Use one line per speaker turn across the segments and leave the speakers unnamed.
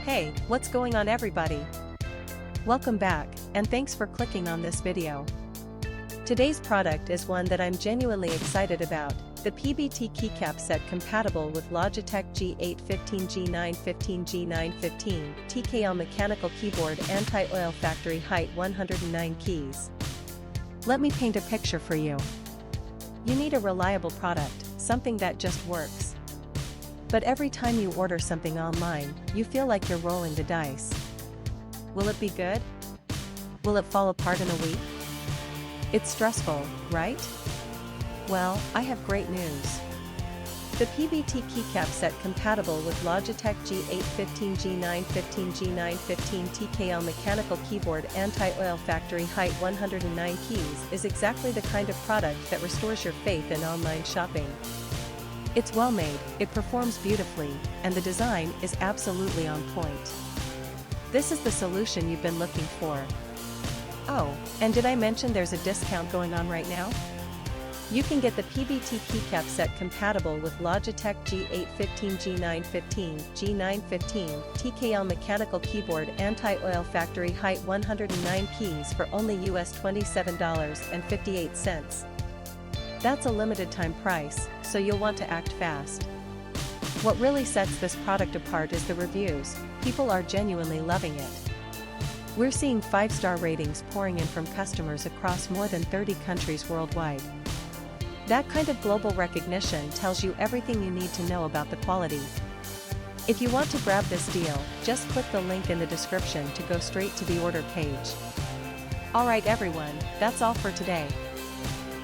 Hey, what's going on everybody? Welcome back, and thanks for clicking on this video. Today's product is one that I'm genuinely excited about, the PBT keycap set compatible with Logitech G815 G915 G915 TKL mechanical keyboard anti-oil factory height 109 keys. Let me paint a picture for you. You need a reliable product, something that just works. But every time you order something online, you feel like you're rolling the dice. Will it be good? Will it fall apart in a week? It's stressful, right? Well, I have great news. The PBT keycap set compatible with Logitech G815 G915 G915 TKL mechanical keyboard anti-oil factory height 109 keys is exactly the kind of product that restores your faith in online shopping. It's well made, it performs beautifully, and the design is absolutely on point. This is the solution you've been looking for. Oh, and did I mention there's a discount going on right now? You can get the PBT keycap set compatible with Logitech G815 G915 G915 TKL mechanical keyboard anti-oil factory height 109 keys for only US $27.58. That's a limited time price, so you'll want to act fast. What really sets this product apart is the reviews. People are genuinely loving it. We're seeing 5-star ratings pouring in from customers across more than 30 countries worldwide. That kind of global recognition tells you everything you need to know about the quality. If you want to grab this deal, just click the link in the description to go straight to the order page. Alright everyone, that's all for today.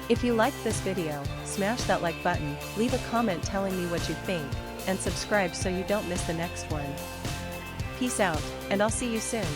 If you liked this video, smash that like button, leave a comment telling me what you think, and subscribe so you don't miss the next one. Peace out, and I'll see you soon.